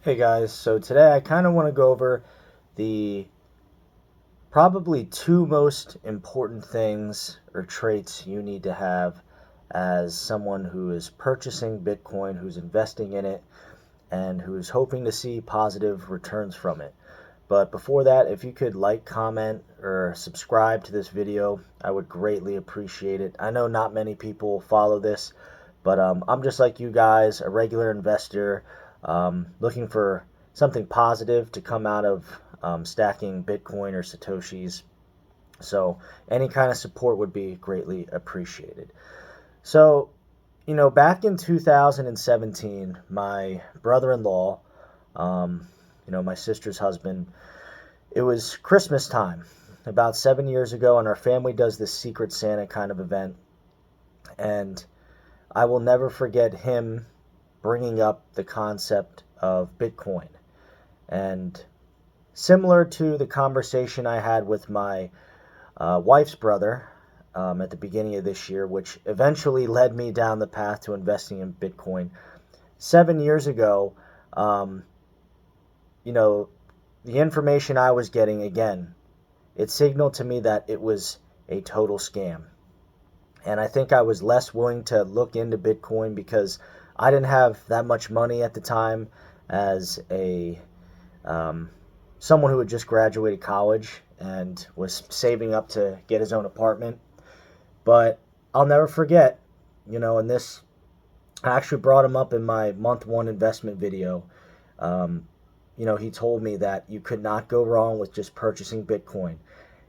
Hey guys, so today I kind of want to go over the probably two most important things or traits you need to have as someone who is purchasing Bitcoin, who's investing in it, and who's hoping to see positive returns from it. But before that, if you could like, comment, or subscribe to this video, I would greatly appreciate it. I know not many people follow this, but I'm just like you guys, a regular investor, looking for something positive to come out of stacking Bitcoin or Satoshis. So any kind of support would be greatly appreciated. So, back in 2017, my brother-in-law, my sister's husband, it was Christmas time about 7 years ago, and our family does this Secret Santa kind of event. And I will never forget him bringing up the concept of Bitcoin. And similar to the conversation I had with my wife's brother at the beginning of this year, which eventually led me down the path to investing in Bitcoin. 7 years ago, um, you know, the information I was getting, again, it signaled to me that it was a total scam. And I think I was less willing to look into Bitcoin because I didn't have that much money at the time as a um, someone who had just graduated college and was saving up to get his own apartment. But I'll never forget, and this, I actually brought him up in my month one investment video. Um, he told me that you could not go wrong with just purchasing Bitcoin.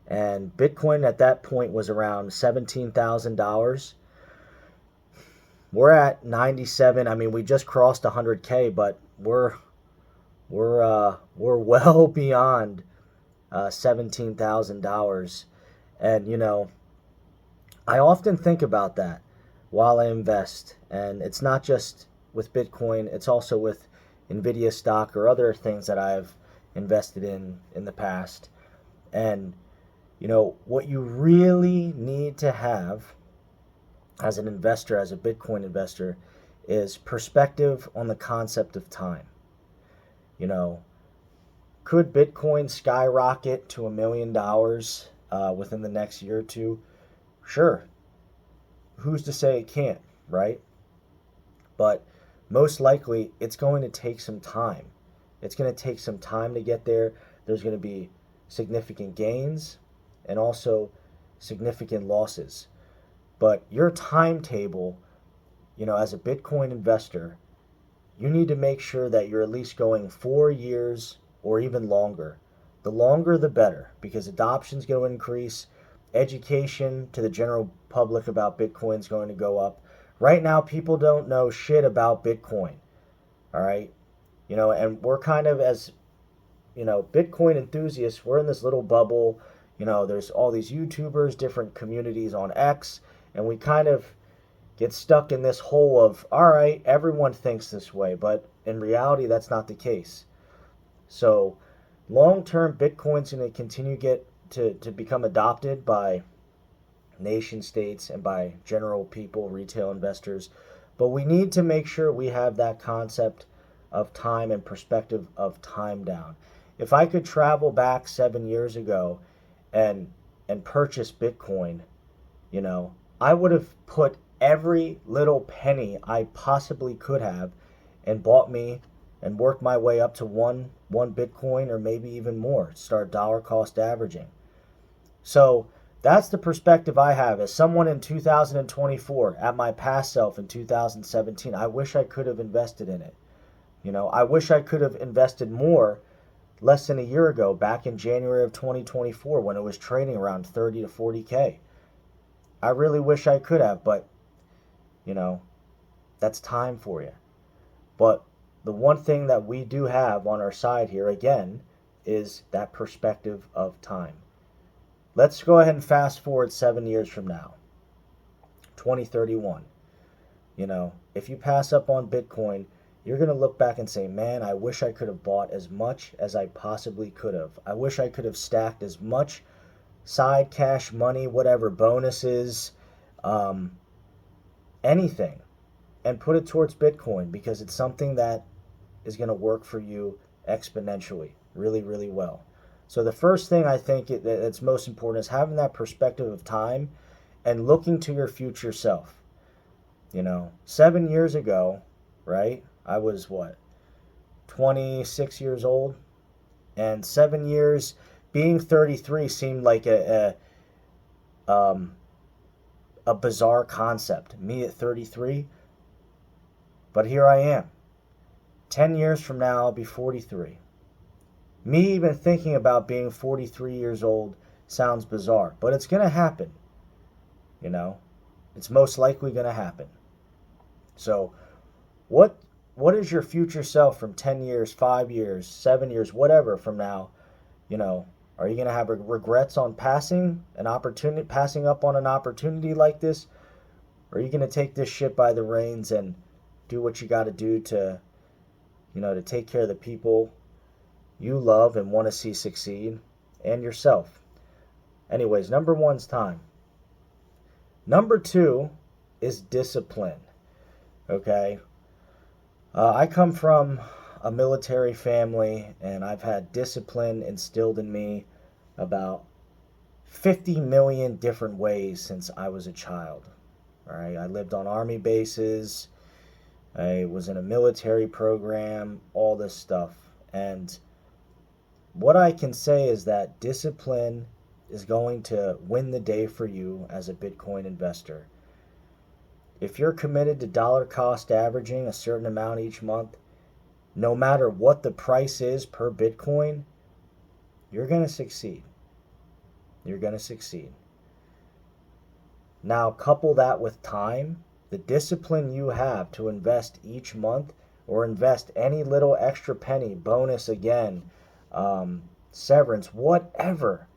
And Bitcoin at that point was around $17,000. We're at 97. I mean, we just crossed 100K, but we're well beyond $17,000. And I often think about that while I invest, and it's not just with Bitcoin; it's also with Nvidia stock or other things that I've invested in the past. And what you really need to have as an investor, as a Bitcoin investor, is perspective on the concept of time. You know, could Bitcoin skyrocket to $1 million within the next year or two? Sure. Who's to say it can't, right? But most likely, it's going to take some time. It's going to take some time to get there. There's going to be significant gains and also significant losses. But your timetable, as a Bitcoin investor, you need to make sure that you're at least going 4 years or even longer. The longer, the better, because adoption is going to increase. Education to the general public about Bitcoin is going to go up. Right now, people don't know shit about Bitcoin. All right. And we're kind of, as, Bitcoin enthusiasts, we're in this little bubble. There's all these YouTubers, different communities on X, and we kind of get stuck in this hole of, all right, everyone thinks this way, but in reality, that's not the case. So, long term, Bitcoin's going to continue to become adopted by nation states and by general people, retail investors. But we need to make sure we have that concept of time and perspective of time down. If I could travel back 7 years ago and purchase Bitcoin, I would have put every little penny I possibly could have and bought me and worked my way up to one Bitcoin or maybe even more. Start dollar cost averaging. So that's the perspective I have as someone in 2024 at my past self in 2017. I wish I could have invested in it. I wish I could have invested more less than a year ago, back in January of 2024 when it was trading around 30 to 40K. I really wish I could have, but you know, that's time for you. But the one thing that we do have on our side here, again, is that perspective of time. Let's go ahead and fast forward 7 years from now, 2031. If you pass up on Bitcoin, you're going to look back and say, man, I wish I could have bought as much as I possibly could have. I wish I could have stacked as much side cash money, whatever, bonuses, anything, and put it towards Bitcoin because it's something that is going to work for you exponentially, really, really well. So the first thing I think that's most important is having that perspective of time and looking to your future self. 7 years ago, right? I was what, 26 years old, and 7 years being 33 seemed like a bizarre concept. Me at 33, but here I am. 10 years from now, I'll be 43. Me even thinking about being 43 years old sounds bizarre, but it's going to happen. It's most likely going to happen. So, what is your future self from 10 years, 5 years, 7 years, whatever from now? Are you going to have regrets on passing up on an opportunity like this? Or are you going to take this shit by the reins and do what you got to do to take care of the people you love and want to see succeed, and yourself? Anyways, number 1's time. Number 2 is discipline. Okay? I come from a military family, and I've had discipline instilled in me about 50 million different ways since I was a child. All right? I lived on army bases. I was in a military program, all this stuff. And what I can say is that discipline is going to win the day for you as a Bitcoin investor. If you're committed to dollar cost averaging a certain amount each month, no matter what the price is per Bitcoin, you're going to succeed. You're going to succeed. Now, couple that with time, the discipline you have to invest each month, or invest any little extra penny, bonus again, severance, whatever,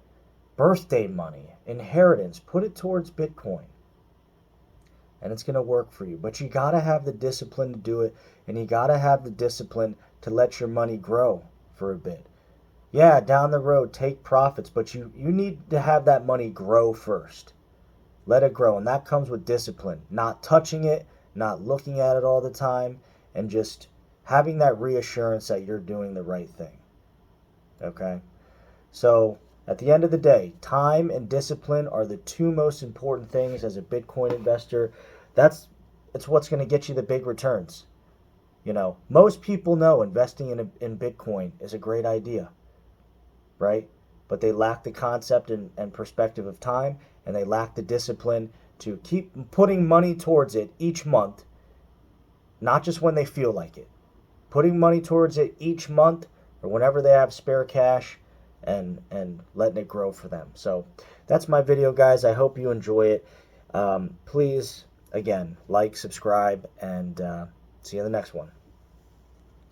birthday money, inheritance, put it towards Bitcoin. And it's going to work for you. But you got to have the discipline to do it, and you got to have the discipline to let your money grow for a bit. Yeah, down the road, take profits, but you need to have that money grow first. Let it grow, and that comes with discipline. Not touching it, not looking at it all the time, and just having that reassurance that you're doing the right thing. Okay? So, at the end of the day, time and discipline are the 2 most important things as a Bitcoin investor. It's what's going to get you the big returns. Most people know investing in Bitcoin is a great idea, right? But they lack the concept and perspective of time, and they lack the discipline to keep putting money towards it each month, not just when they feel like it. Putting money towards it each month or whenever they have spare cash, and letting it grow for them. So that's my video, guys. I hope you enjoy it. Please, again, like, subscribe, and see you in the next one.